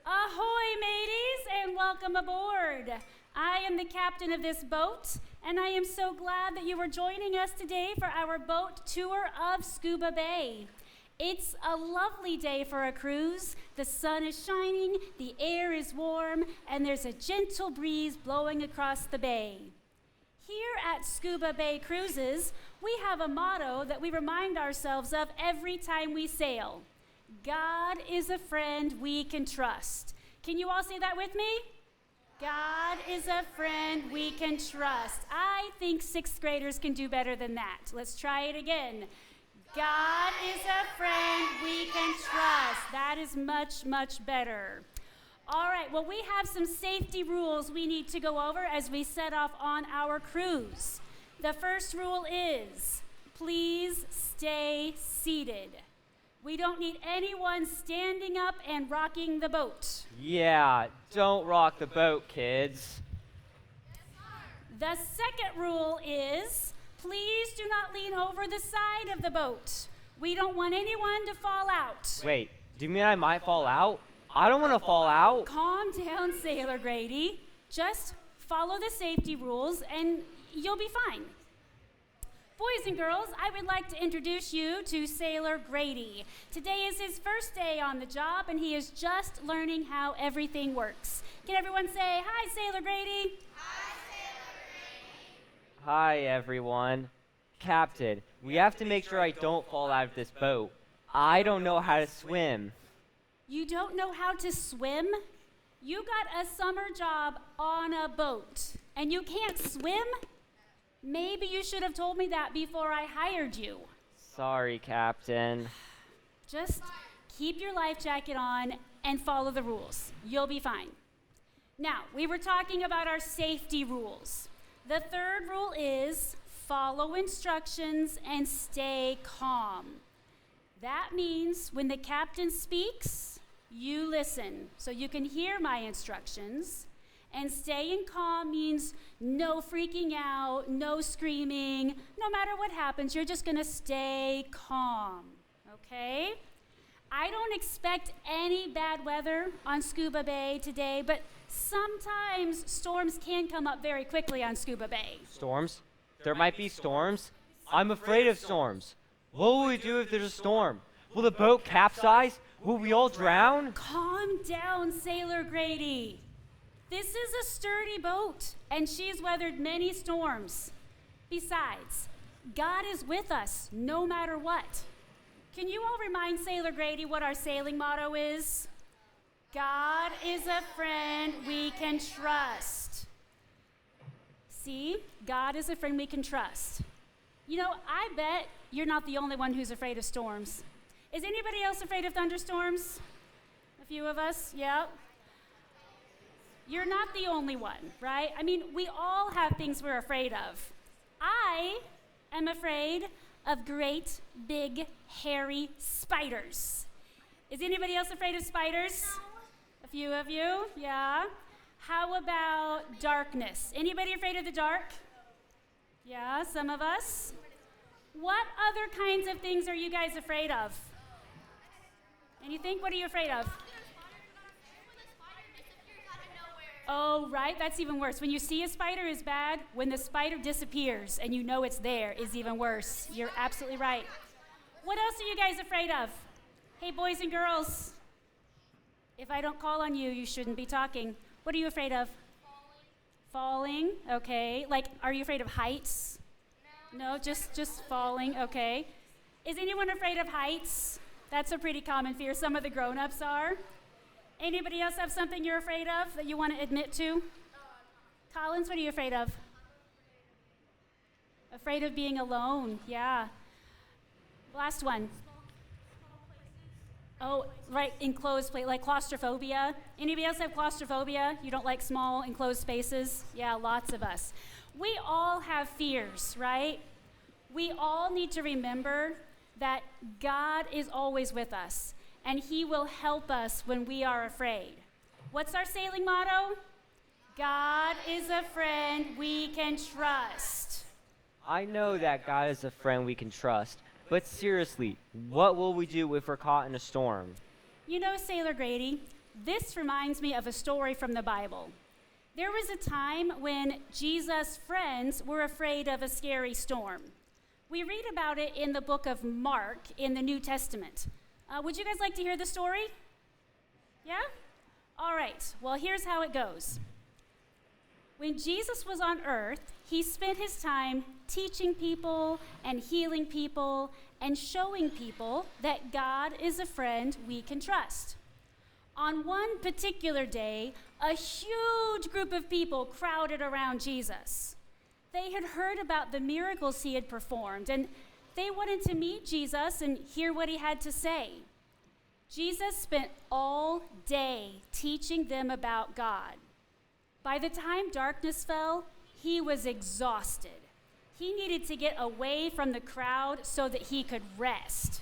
Ahoy, mateys, and welcome aboard. I am the captain of this boat, and I am so glad that you are joining us today for our boat tour of Scuba Bay. It's a lovely day for a cruise. The sun is shining, the air is warm, and there's a gentle breeze blowing across the bay. Here at Scuba Bay Cruises, we have a motto that we remind ourselves of every time we sail. God is a friend we can trust. Can you all say that with me? God is a friend we can trust. I think sixth graders can do better than that. Let's try it again. God is a friend we can trust. That is much, much better. All right, well, we have some safety rules we need to go over as we set off on our cruise. The first rule is, please stay seated. We don't need anyone standing up and rocking the boat. Yeah, don't rock the boat, kids. The second rule is, please do not lean over the side of the boat. We don't want anyone to fall out. Wait, do you mean I might fall out? I don't want to fall out. Calm down, Sailor Grady. Just follow the safety rules and you'll be fine. Boys and girls, I would like to introduce you to Sailor Grady. Today is his first day on the job, and he is just learning how everything works. Can everyone say, hi, Sailor Grady? Hi, Sailor Grady. Hi, everyone. Captain, we have to make sure I don't fall out of this boat. I don't know how to swim. You don't know how to swim? You got a summer job on a boat, and you can't swim? Maybe you should have told me that before I hired you. Sorry, Captain. Just keep your life jacket on and follow the rules. You'll be fine. Now, we were talking about our safety rules. The third rule is follow instructions and stay calm. That means when the captain speaks, you listen so you can hear my instructions. And staying calm means no freaking out, no screaming. No matter what happens, you're just going to stay calm, okay? I don't expect any bad weather on Scuba Bay today, but sometimes storms can come up very quickly on Scuba Bay. Storms? There might be storms? I'm afraid of storms. What will we do if there's a storm? Will the boat capsize? Will we all drown? Calm down, Sailor Grady. This is a sturdy boat, and she's weathered many storms. Besides, God is with us no matter what. Can you all remind Sailor Grady what our sailing motto is? God is a friend we can trust. See, God is a friend we can trust. You know, I bet you're not the only one who's afraid of storms. Is anybody else afraid of thunderstorms? A few of us, yeah. You're not the only one, right? I mean, we all have things we're afraid of. I am afraid of great, big, hairy spiders. Is anybody else afraid of spiders? A few of you, yeah. How about darkness? Anybody afraid of the dark? Yeah, some of us. What other kinds of things are you guys afraid of? Anything? What are you afraid of? Oh, right, that's even worse. When you see a spider is bad. When the spider disappears and you know it's there is even worse. You're absolutely right. What else are you guys afraid of? Hey, boys and girls, if I don't call on you, you shouldn't be talking. What are you afraid of? Falling, okay. Like, are you afraid of heights? No, just falling, okay. Is anyone afraid of heights? That's a pretty common fear. Some of the grown-ups are. Anybody else have something you're afraid of that you want to admit to? Collins, what are you afraid of? Afraid of being alone, yeah. Last one. Oh, right, enclosed place, like claustrophobia. Anybody else have claustrophobia? You don't like small enclosed spaces? Yeah, lots of us. We all have fears, right? We all need to remember that God is always with us, and He will help us when we are afraid. What's our sailing motto? God is a friend we can trust. I know that God is a friend we can trust, but seriously, what will we do if we're caught in a storm? You know, Sailor Grady, This reminds me of a story from the Bible. There was a time when Jesus' friends were afraid of a scary storm. We read about it in the book of Mark in the New Testament. Would you guys like to hear the story? Yeah? All right, well, here's how it goes. When Jesus was on earth, he spent his time teaching people and healing people and showing people that God is a friend we can trust. On one particular day, a huge group of people crowded around Jesus. They had heard about the miracles he had performed, and they wanted to meet Jesus and hear what he had to say. Jesus spent all day teaching them about God. By the time darkness fell, he was exhausted. He needed to get away from the crowd so that he could rest.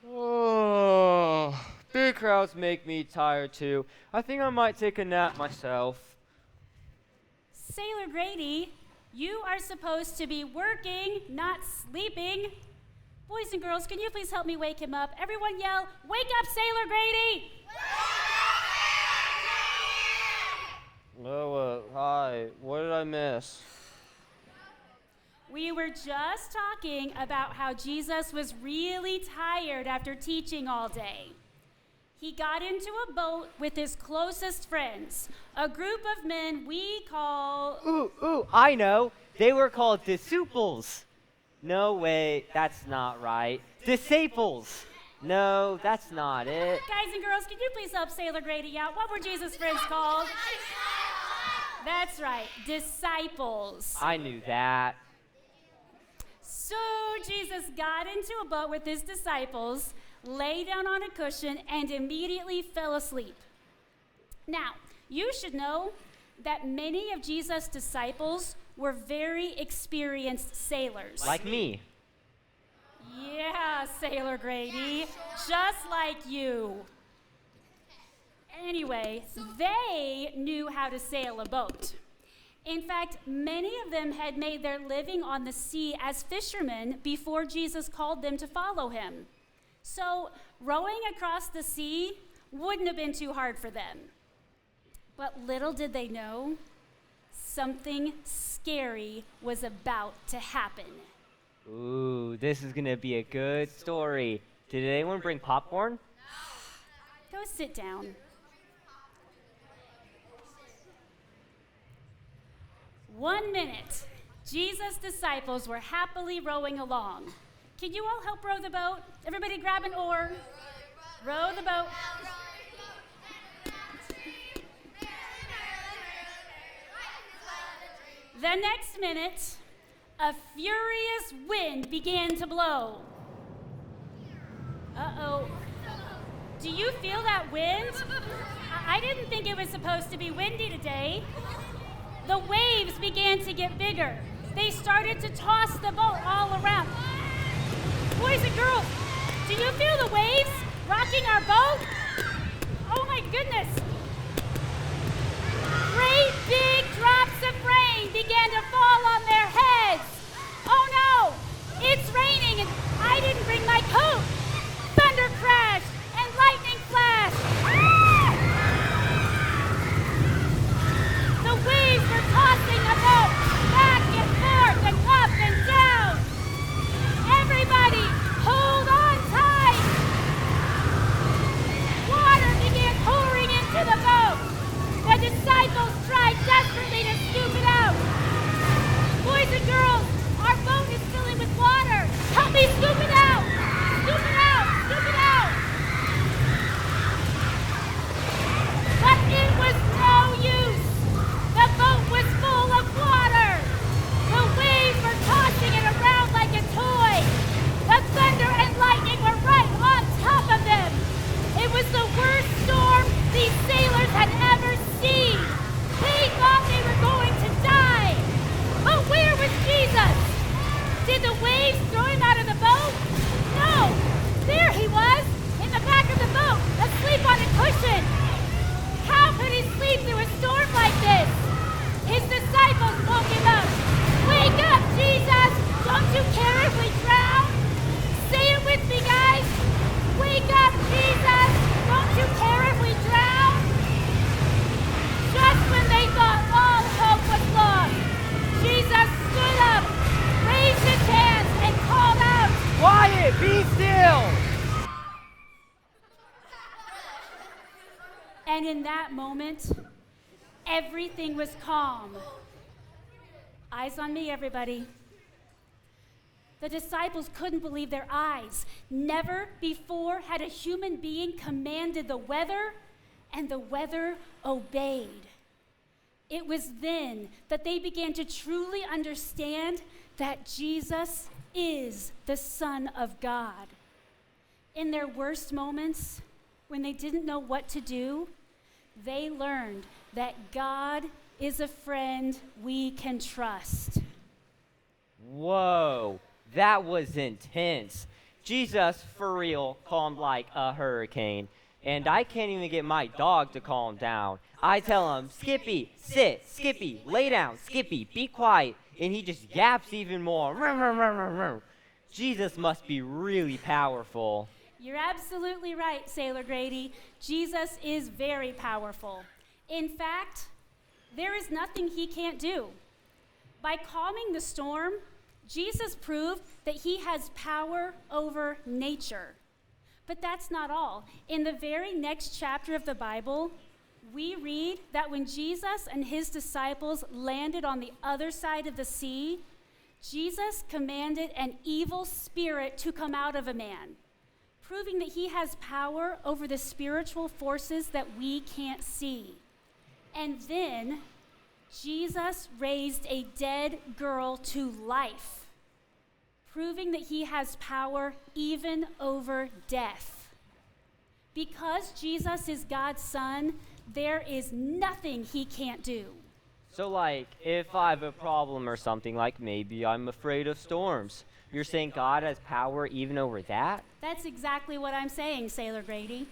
Oh, big crowds make me tired too. I think I might take a nap myself. Sailor Grady, you are supposed to be working, not sleeping. Boys and girls, can you please help me wake him up? Everyone yell, "Wake up, Sailor Grady!" Oh, hi. What did I miss? We were just talking about how Jesus was really tired after teaching all day. He got into a boat with his closest friends, a group of men we call... Ooh, I know. They were called disciples. No, wait, that's not right. Disciples. No, that's not it. Guys and girls, can you please help Sailor Grady out? What were Jesus' friends called? That's right, disciples. I knew that. So Jesus got into a boat with his disciples, lay down on a cushion, and immediately fell asleep. Now, you should know that many of Jesus' disciples were very experienced sailors. Like me. Yeah, Sailor Grady, just like you. Anyway, they knew how to sail a boat. In fact, many of them had made their living on the sea as fishermen before Jesus called them to follow him. So rowing across the sea wouldn't have been too hard for them. But little did they know, something scary was about to happen. Ooh, this is gonna be a good story. Did anyone bring popcorn? Go sit down. One minute, Jesus' disciples were happily rowing along. Can you all help row the boat? Everybody grab an oar. Row the boat. The next minute, a furious wind began to blow. Uh-oh. Do you feel that wind? I didn't think it was supposed to be windy today. The waves began to get bigger. They started to toss the boat all around. Boys and girls, do you feel the waves rocking our boat? Oh my goodness. Great big drops of rain began to fall on their heads. Oh no, it's raining and I didn't bring my coat. Thunder crashed and lightning flashed. The waves were tossing the boat back and forth and up and down. Everybody, hold on tight. Water began pouring into And in that moment, everything was calm. Eyes on me, everybody. The disciples couldn't believe their eyes. Never before had a human being commanded the weather, and the weather obeyed. It was then that they began to truly understand that Jesus is the Son of God. In their worst moments, when they didn't know what to do, they learned that God is a friend we can trust. Whoa, that was intense. Jesus, for real, calmed like a hurricane. And I can't even get my dog to calm down. I tell him, Skippy, sit, Skippy, lay down, Skippy, be quiet. And he just yaps even more. Jesus must be really powerful. You're absolutely right, Sailor Grady. Jesus is very powerful. In fact, there is nothing he can't do. By calming the storm, Jesus proved that he has power over nature. But that's not all. In the very next chapter of the Bible, we read that when Jesus and his disciples landed on the other side of the sea, Jesus commanded an evil spirit to come out of a man, proving that he has power over the spiritual forces that we can't see. And then Jesus raised a dead girl to life, proving that he has power even over death. Because Jesus is God's Son, there is nothing he can't do. So like, if I have a problem or something, like maybe I'm afraid of storms, you're saying God has power even over that? That's exactly what I'm saying, Sailor Grady.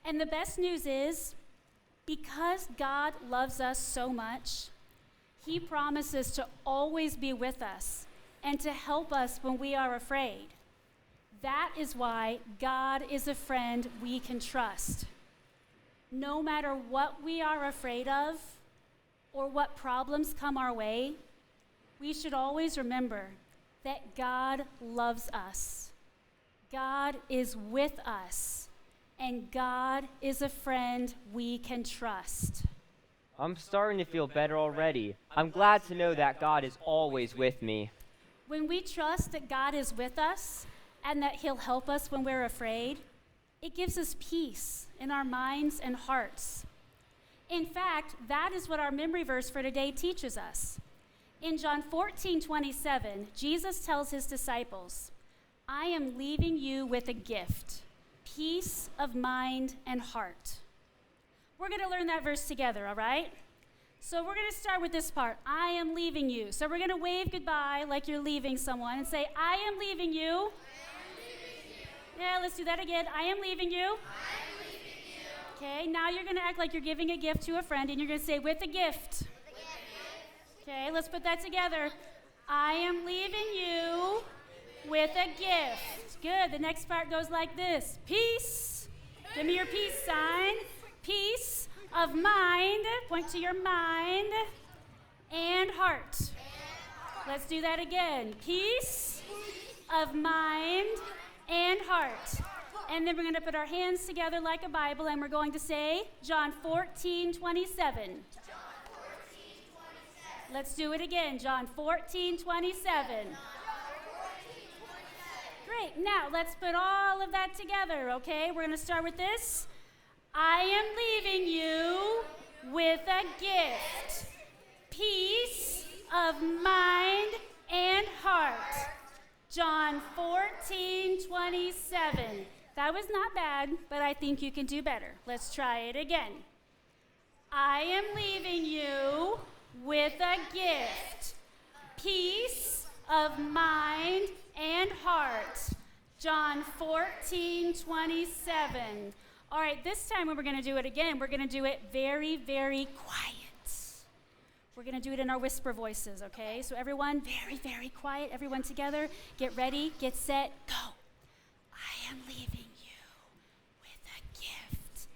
And the best news is, because God loves us so much, he promises to always be with us and to help us when we are afraid. That is why God is a friend we can trust. No matter what we are afraid of or what problems come our way, we should always remember that God loves us. God is with us, and God is a friend we can trust. I'm starting to feel better already. I'm glad to know that God is always with me. When we trust that God is with us and that he'll help us when we're afraid, it gives us peace in our minds and hearts. In fact, that is what our memory verse for today teaches us. In John 14:27, Jesus tells his disciples, I am leaving you with a gift, peace of mind and heart. We're going to learn that verse together, all right? So we're going to start with this part, I am leaving you. So we're going to wave goodbye like you're leaving someone and say, I am leaving you. I am leaving you. Yeah, let's do that again. I am leaving you. I am leaving you. Okay, now you're going to act like you're giving a gift to a friend, and you're going to say, with a gift. With a gift. Okay, let's put that together. I am leaving you with a gift. Good. The next part goes like this. Peace. Give me your peace sign. Peace of mind. Point to your mind. And heart. Let's do that again. Peace of mind and heart. And then we're going to put our hands together like a Bible, and we're going to say John 14:27. Let's do it again. John 14:27. Great. Now let's put all of that together, okay? We're going to start with this. I am leaving you with a gift, peace of mind and heart. John 14:27. That was not bad, but I think you can do better. Let's try it again. I am leaving you with a gift, peace of mind and heart. John 14:27. All right, this time when we're going to do it again, we're going to do it very, very quiet. We're going to do it in our whisper voices, okay? So everyone, very, very quiet. Everyone together, get ready, get set, go. I am leaving you with a gift,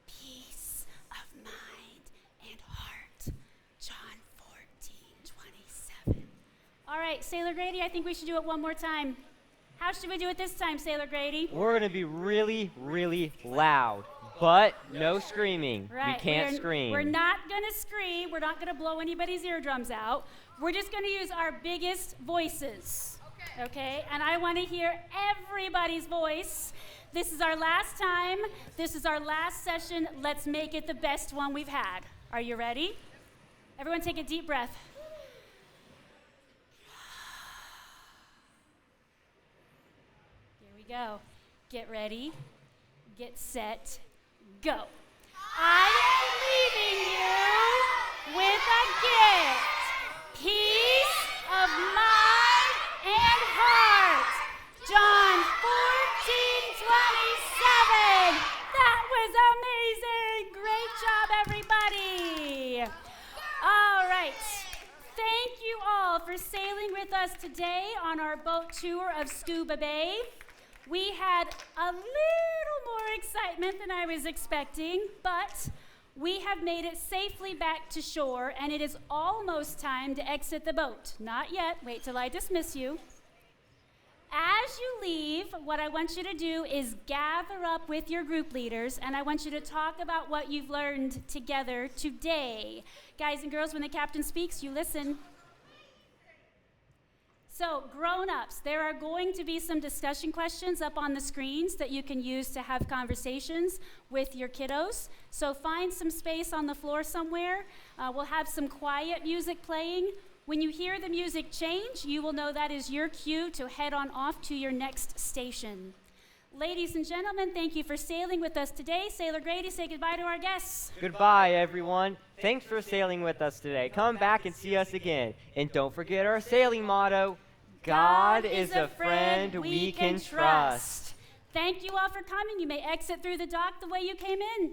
peace of mind and heart. John 14:27. All right, Sailor Grady, I think we should do it one more time. How should we do it this time, Sailor Grady? We're going to be really, really loud. But no screaming. Right. We can't scream. We're not going to scream. We're not going to blow anybody's eardrums out. We're just going to use our biggest voices. Okay? And I want to hear everybody's voice. This is our last time. This is our last session. Let's make it the best one we've had. Are you ready? Everyone take a deep breath. Here we go. Get ready. Get set. Go. I am leaving you with a gift. Peace of mind and heart. John 14:27. That was amazing. Great job, everybody. All right. Thank you all for sailing with us today on our boat tour of Scuba Bay. We had a little more excitement than I was expecting, but we have made it safely back to shore, and it is almost time to exit the boat. Not yet. Wait till I dismiss you. As you leave, what I want you to do is gather up with your group leaders, and I want you to talk about what you've learned together today. Guys and girls, when the captain speaks, you listen. So, grown-ups, there are going to be some discussion questions up on the screens that you can use to have conversations with your kiddos. So find some space on the floor somewhere. We'll have some quiet music playing. When you hear the music change, you will know that is your cue to head on off to your next station. Ladies and gentlemen, thank you for sailing with us today. Sailor Grady, say goodbye to our guests. Goodbye, everyone. Thanks for sailing with us today. Come back and see us again. And don't forget our sailing motto, God is a friend we can trust. Thank you all for coming. You may exit through the dock the way you came in.